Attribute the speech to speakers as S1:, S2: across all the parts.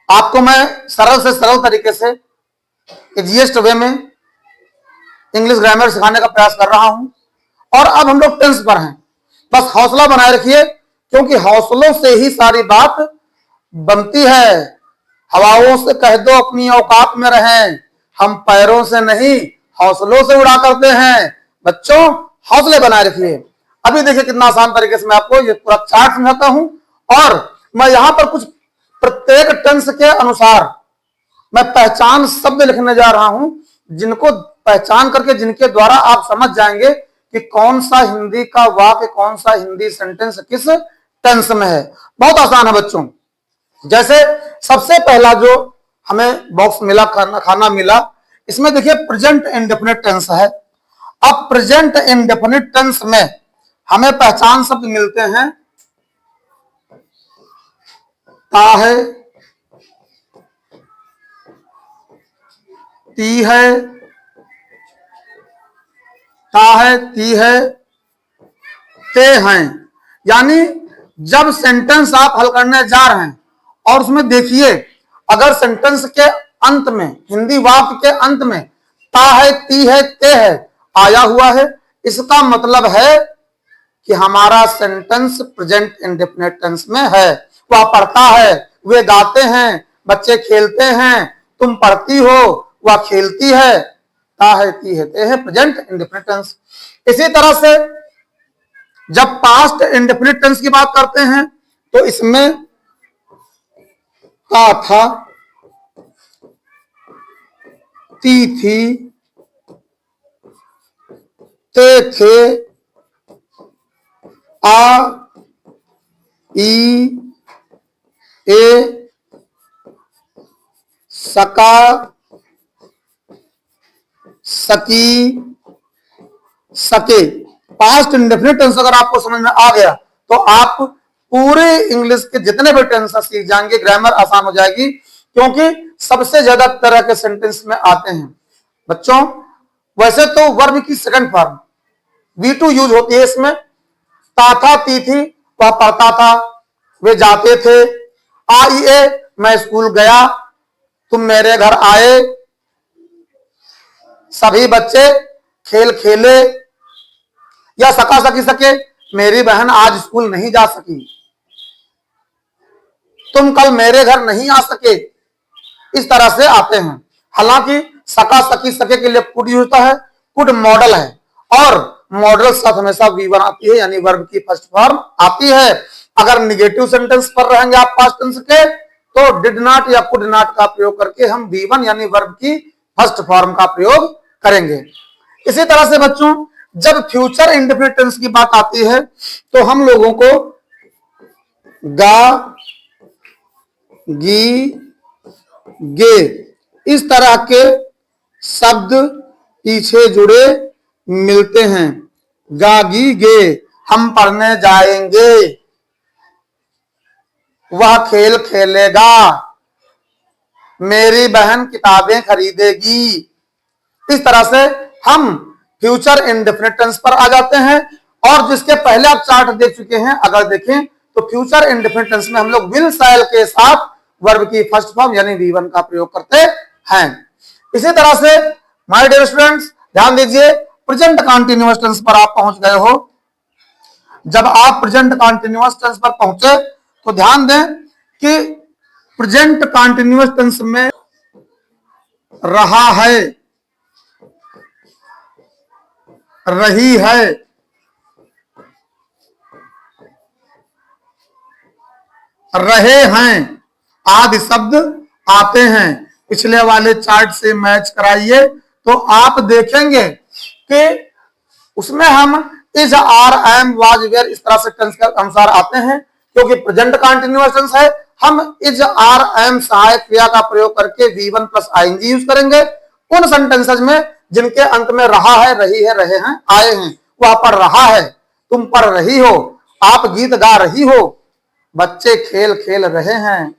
S1: आपको मैं सरल से सरल तरीके से इजीएस्ट वे में इंग्लिश ग्रामर सिखाने का प्रयास कर रहा हूं। और अब हम लोग टेंस पर हैं। बस हौसला बनाए रखिए, क्योंकि हौसलों से ही सारी बात बनती है। हवाओं से कह दो अपनी औकात में रहें, हम पैरों से नहीं हौसलों से उड़ा करते हैं। बच्चों, हौसले बनाए रखिए। अभी देखिए कितना आसान तरीके से मैं आपको ये पूरा चार्ट समझाता हूं, और मैं यहां पर कुछ प्रत्येक टेंस के अनुसार मैं पहचान शब्द लिखने जा रहा हूं, जिनको पहचान करके जिनके द्वारा आप समझ जाएंगे कि कौन सा हिंदी का वाक्य, कौन सा हिंदी सेंटेंस किस टेंस में है। बहुत आसान है बच्चों। जैसे सबसे पहला जो हमें बॉक्स मिला, खाना मिला, इसमें देखिए प्रेजेंट इंडेफिनिट टेंस है। अब प्रेजेंट इंडेफिनिट टेंस में हमें पहचान शब्द मिलते हैं ता है, ती है, ता है, ती है, ते हैं। यानी जब सेंटेंस आप हल करने जा रहे हैं और उसमें देखिए, अगर सेंटेंस के अंत में, हिंदी वाक्य के अंत में ता है, ती है, ते है आया हुआ है, इसका मतलब है कि हमारा सेंटेंस प्रेजेंट इंडेफिनिट टेंस में है। वह पढ़ता है, वे गाते हैं, बच्चे खेलते हैं, तुम पढ़ती हो, वह खेलती है, ता है, ती है, ते है, प्रेजेंट इंडेफिनिट टेंस। इसी तरह से जब पास्ट इंडेफिनिट टेंस की बात करते हैं तो इसमें था था, ती थी, ते थे, आ, ई, ए, सका, सकी, सके। पास्ट इंडेफिनिट टेंस अगर आपको समझ में आ गया तो आप पूरे इंग्लिश के जितने भी टेंस सीख जाएंगे, ग्रामर आसान हो जाएगी, क्योंकि सबसे ज्यादा तरह के सेंटेंस में आते हैं। बच्चों, वैसे तो वर्ब की सेकंड फॉर्म V2 यूज होती है इसमें। ता था, ती थी, वह पढ़ता था, वे जाते थे। आइए, मैं स्कूल गया, तुम मेरे घर आए, सभी बच्चे खेल खेले, या सका, सकी, सके, मेरी बहन आज स्कूल नहीं जा सकी, तुम कल मेरे घर नहीं आ सके। इस तरह से आते हैं। हालांकि सका, सकी, सके के लिए कुड यूज होता है। कुड मॉडल है, और मॉडल साथ हमेशा V1 आती है, यानी वर्ब की फर्स्ट फॉर्म आती है। अगर निगेटिव सेंटेंस पर रहेंगे आप पास्ट टेंस के, तो डिड नॉट या कुड नॉट का प्रयोग करके हम V1 यानी वर्ब की फर्स्ट फॉर्म का प्रयोग करेंगे। इसी तरह से बच्चों, जब फ्यूचर इंडेफिनिट टेंस की बात आती है तो हम लोगों को गा, गी, गे इस तरह के शब्द पीछे जुड़े मिलते हैं। गा, गी, गे, हम पढ़ने जाएंगे, वह खेल खेलेगा, मेरी बहन किताबें खरीदेगी। इस तरह से हम फ्यूचर इंडेफिनिट टेंस पर आ जाते हैं। और जिसके पहले आप चार्ट देख चुके हैं, अगर देखें तो फ्यूचर इंडेफिनिट टेंस में हम लोग विल, शैल के साथ वर्ब की फर्स्ट फॉर्म यानी V1 का प्रयोग करते हैं। इसी तरह से माय डियर स्टूडेंट्स, ध्यान दीजिए, प्रेजेंट कंटीन्यूअस टेंस पर आप पहुंच गए हो। जब आप प्रेजेंट कंटीन्यूअस टेंस पर पहुंचे तो ध्यान दें कि प्रेजेंट कंटीन्यूअस टेंस में रहा है, रही है, रहे हैं आदि शब्द आते हैं। पिछले वाले चार्ट से मैच कराइए तो आप देखेंगे कि उसमें हम is, are, am, was, were इस तरह से टेंस के अनुसार आते हैं। क्योंकि प्रेजेंट कंटीन्यूअस टेंस है, हम इज, आर, एम सहायक क्रिया का प्रयोग करके V1 प्लस आईएनजी यूज करेंगे उन सेंटेंसेज में जिनके अंत में रहा है, रही है, रहे हैं, आए हैं। वह पढ़ रहा है, तुम पढ़ रही हो, आप गीत गा रही हो, बच्चे खेल खेल रहे हैं,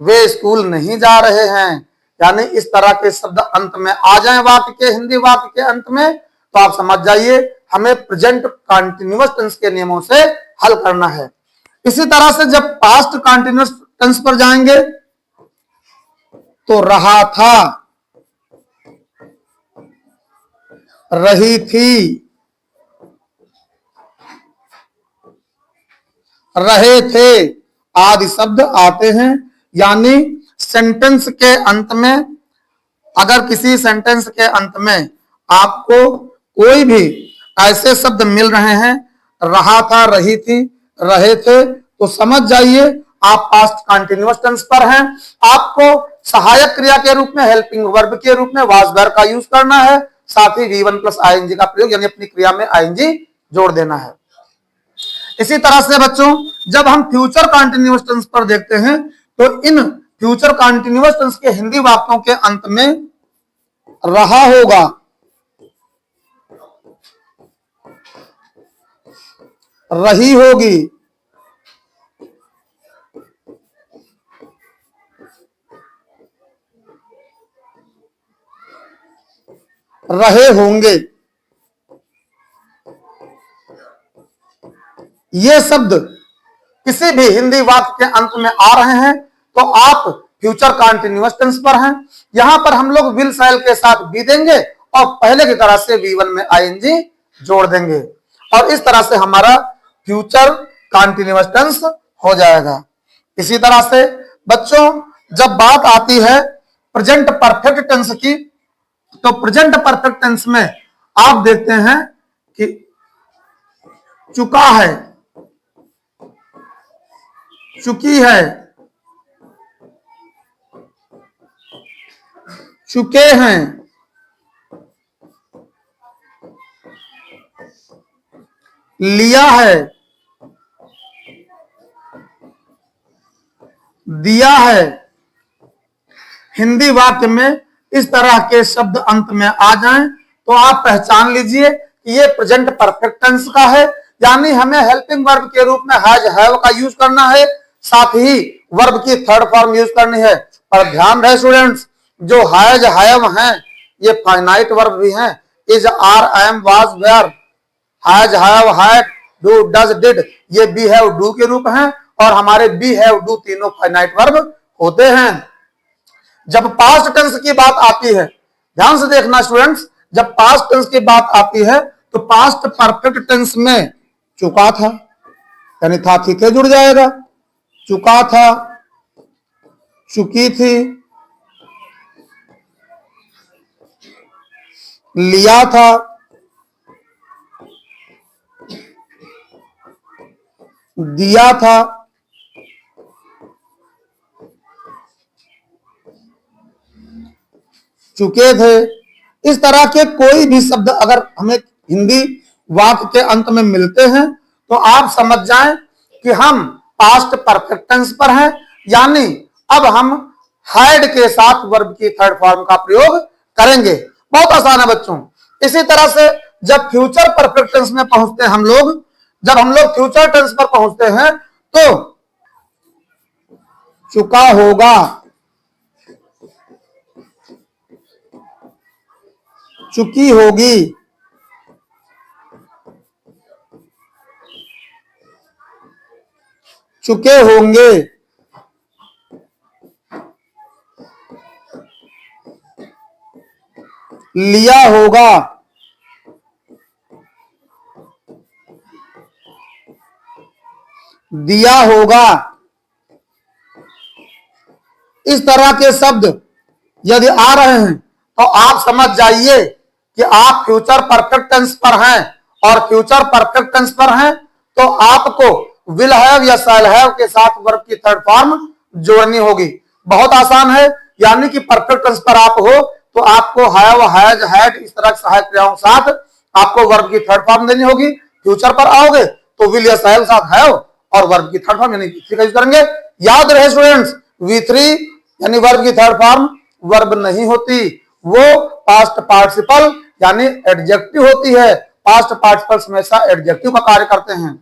S1: वे स्कूल नहीं जा रहे हैं। यानी इस तरह के शब्द अंत में आ जाएं वाक्य के, हिंदी वाक्य के अंत में, तो आप समझ जाइए हमें प्रेजेंट कंटीन्यूअस टेंस के नियमों से हल करना है। इसी तरह से जब पास्ट कंटीन्यूअस टेंस पर जाएंगे तो रहा था, रही थी, रहे थे आदि शब्द आते हैं। यानी सेंटेंस के अंत में, अगर किसी सेंटेंस के अंत में आपको कोई भी ऐसे शब्द मिल रहे हैं, रहा था, रही थी, रहे थे, तो समझ जाइए आप पास्ट कंटीन्यूअस टेंस पर हैं। आपको सहायक क्रिया के रूप में, हेल्पिंग वर्ब के रूप में वाज वेयर का यूज करना है, साथ ही V1 प्लस आईएनजी का प्रयोग, यानी अपनी क्रिया में आईएनजी जोड़ देना है। इसी तरह से बच्चों, जब हम फ्यूचर कंटीन्यूअस टेंस पर देखते हैं, तो इन फ्यूचर कंटीन्यूअस टेंस के हिंदी वाक्यों के अंत में रहा होगा, रही होगी, रहे होंगे, ये शब्द किसी भी हिंदी वाक्य के अंत में आ रहे हैं तो आप फ्यूचर कंटीन्यूअस टेंस पर हैं। यहां पर हम लोग विल शैल के साथ बी देंगे और पहले की तरह से V1 में आईएनजी जोड़ देंगे, और इस तरह से हमारा फ्यूचर कंटीन्यूअस टेंस हो जाएगा। इसी तरह से बच्चों, जब बात आती है प्रेजेंट परफेक्ट टेंस की, तो प्रेजेंट परफेक्ट टेंस में आप देखते हैं कि चुका है, चुकी है, चुके हैं, लिया है, दिया है। हिंदी वाक्य में इस तरह के शब्द अंत में आ जाएं तो आप पहचान लीजिए कि ये प्रेजेंट परफेक्ट टेंस का है, यानी हमें हेल्पिंग वर्ब के रूप में हैज हैव का यूज करना है, साथ ही वर्ब की थर्ड फॉर्म यूज करनी है। पर ध्यान रहे स्टूडेंट्स, जो हैज हैव हैं ये फाइनाइट वर्ब भी हैं। Is, are, am, was, were, has have, had, do, does, did, ये बी हैव डू के रूप हैं, और हमारे बी हैव डू तीनों फाइनाइट वर्ब होते हैं। जब पास्ट टेंस की बात आती है, ध्यान से देखना स्टूडेंट्स, जब पास्ट टेंस की बात आती है तो पास्ट परफेक्ट टेंस में चुका था, यानी था थी के जुड़ जाएगा, चुका था, चुकी थी, लिया था, दिया था, चुके थे। इस तरह के कोई भी शब्द अगर हमें हिंदी वाक्य के अंत में मिलते हैं तो आप समझ जाएं कि हम पास्ट परफेक्ट टेंस पर हैं, यानी अब हम हैड के साथ वर्ब की थर्ड फॉर्म का प्रयोग करेंगे। बहुत आसान है बच्चों। इसी तरह से जब फ्यूचर परफेक्ट टेंस में पहुंचते हैं हम लोग, जब हम लोग फ्यूचर टेंस पर पहुंचते हैं तो चुका होगा, चुकी होगी, चुके होंगे, लिया होगा, दिया होगा। इस तरह के शब्द यदि आ रहे हैं तो आप समझ जाइए कि आप फ्यूचर परफेक्ट टेंस पर हैं, और फ्यूचर परफेक्ट टेंस पर हैं तो आपको विल हैव या शैल हैव के साथ वर्ब की थर्ड फॉर्म जोड़नी होगी। बहुत आसान है, यानी कि परफेक्ट टेंस पर आप हो तो आपको हैव, हैज, हैड इस तरह की सहायक क्रियाओं के साथ आपको वर्ब की थर्ड फॉर्म देनी होगी। फ्यूचर पर आओगे तो विल या शैल साथ हैव और वर्ब की थर्ड फॉर्म यानी V3 का यूज करेंगे। याद रहे स्टूडेंट्स, V3 यानी वर्ब की थर्ड फॉर्म वर्ब नहीं होती, वो पास्ट पार्टिसिपल यानी एडजेक्टिव होती है। पास्ट पार्टिसिपल्स हमेशा एडजेक्टिव का कार्य करते हैं।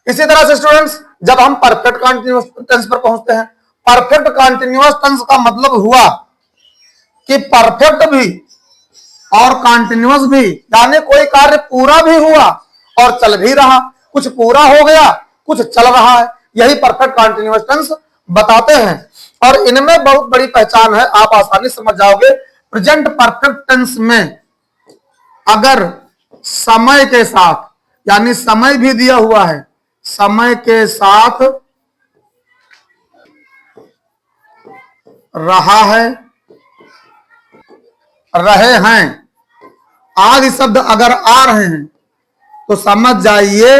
S1: इसी तरह से स्टूडेंट्स, जब हम परफेक्ट कंटीन्यूअस टेंस पर पहुंचते हैं, परफेक्ट कंटीन्यूअस टेंस का मतलब हुआ कि परफेक्ट भी और कंटीन्यूअस भी, यानी कोई कार्य पूरा भी हुआ और चल भी रहा, कुछ पूरा हो गया, कुछ चल रहा है, यही परफेक्ट कंटीन्यूअस टेंस बताते हैं। और इनमें बहुत बड़ी पहचान है, आप आसानी समझ जाओगे। प्रेजेंट परफेक्ट टेंस में अगर समय के साथ, यानी समय भी दिया हुआ है, समय के साथ रहा है, रहे हैं, आदि शब्द अगर आ रहे हैं तो समझ जाइए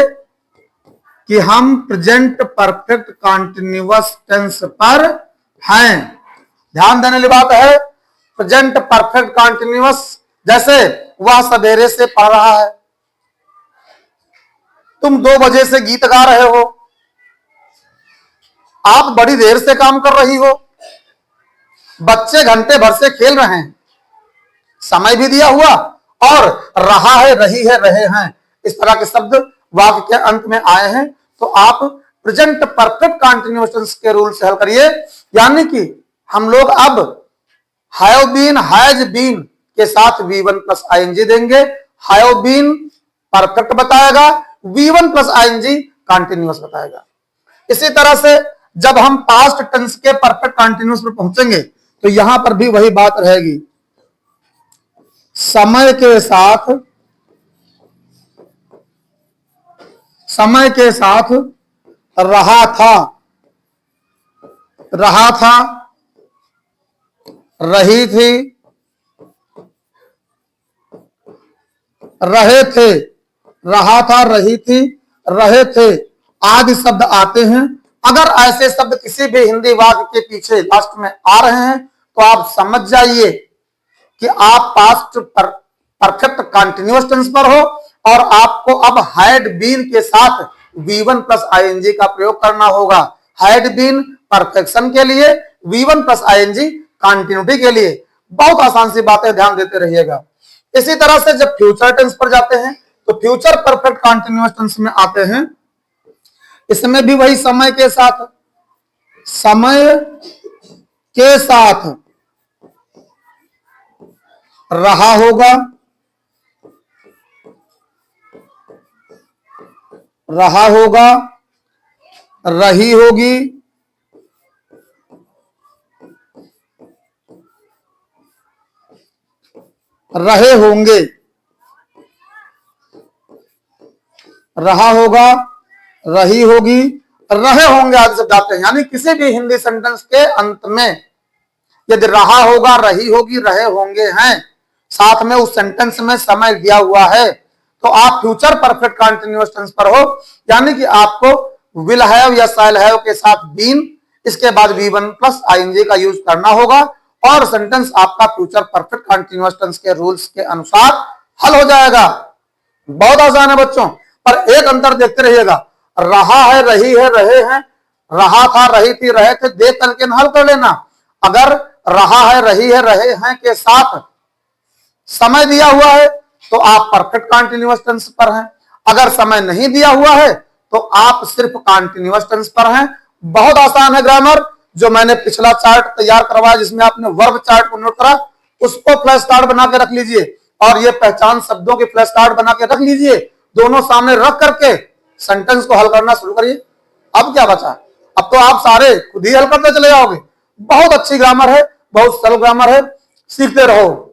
S1: कि हम प्रेजेंट परफेक्ट कॉन्टिन्यूअस टेंस पर हैं। ध्यान देने वाली बात है, प्रेजेंट परफेक्ट कॉन्टिन्यूअस, जैसे वह सवेरे से पढ़ रहा है, तुम 2 बजे से गीत गा रहे हो, आप बड़ी देर से काम कर रही हो, बच्चे घंटे भर से खेल रहे हैं। समय भी दिया हुआ और रहा है, रही है, रहे हैं, इस तरह के शब्द वाक्य के अंत में आए हैं, तो आप प्रेजेंट परफेक्ट कॉन्टिन्यूअस टेंस के रूल से हल करिए। यानी कि हम लोग अब हैव बीन, हैज बीन के साथ V1 प्लस आईएनजी देंगे। हैव बीन परफेक्ट बताएगा, V1 प्लस आईएनजी कॉन्टिन्यूअस बताएगा। इसी तरह से जब हम पास्ट टेंस के परफेक्ट कॉन्टिन्यूअस पर पहुंचेंगे तो यहां पर भी वही बात रहेगी। समय के साथ, समय के साथ रहा था, रहा था, रही थी, रहे थे, रहा था, रही थी, रहे थे, आदि शब्द आते हैं। अगर ऐसे शब्द किसी भी हिंदी वाक्य के पीछे लास्ट में आ रहे हैं तो आप समझ जाइए कि आप पास्ट परफेक्ट कॉन्टिन्यूअस टेंस पर हो और आपको अब हैड बीन के साथ V1 प्लस आईएनजी का प्रयोग करना होगा। हैड बीन परफेक्शन के लिए, V1 प्लस आईएनजी कॉन्टिन्यूटी के लिए। बहुत आसान सी बातें, ध्यान देते रहिएगा। इसी तरह से जब फ्यूचर टेंस पर जाते हैं तो फ्यूचर परफेक्ट कॉन्टिन्यूअस टेंस में आते हैं, इसमें भी वही समय के साथ, समय के साथ रहा होगा, रहा होगा, रही होगी, रहे होंगे, रहा होगा, रही होगी, रहे होंगे आदि शब्द आते हैं। यानी किसी भी हिंदी सेंटेंस के अंत में यदि रहा होगा, रही होगी, रहे होंगे हैं, साथ में उस सेंटेंस में समय दिया हुआ है, तो आप फ्यूचर परफेक्ट कॉन्टिन्यूअस टेंस पर हो। यानी कि आपको विल हैव या शैल हैव के साथ बीन, इसके बाद V1 प्लस आईएनजी का यूज करना होगा और सेंटेंस आपका फ्यूचर परफेक्ट कॉन्टिन्यूअस टेंस के रूल्स के अनुसार हल हो जाएगा। बहुत आसान है बच्चों, पर एक अंतर देखते रहिएगा, रहा है, रही है, रहे हैं, रहा था, रही थी, रहे थे, देख करके हल कर लेना। अगर रहा है, रही है, रहे हैं के साथ समय दिया हुआ है तो आप परफेक्ट कॉन्टिन्यूअस टेंस पर हैं। अगर समय नहीं दिया हुआ है तो आप सिर्फ कॉन्टिन्यूअस टेंस पर हैं। बहुत आसान है ग्रामर, जो मैंने पिछला चार्ट तैयार करवाया जिसमें आपने वर्ब चार्ट को नोट करा, उसको फ्लैश कार्ड बना के रख लीजिए और ये पहचान शब्दों के फ्लैश कार्ड बना के रख लीजिए। दोनों सामने रख करके सेंटेंस को हल करना शुरू करिए। अब क्या बचा, अब तो आप सारे खुद ही हल करते चले जाओगे। बहुत अच्छी ग्रामर है, बहुत सरल ग्रामर है, सीखते रहो।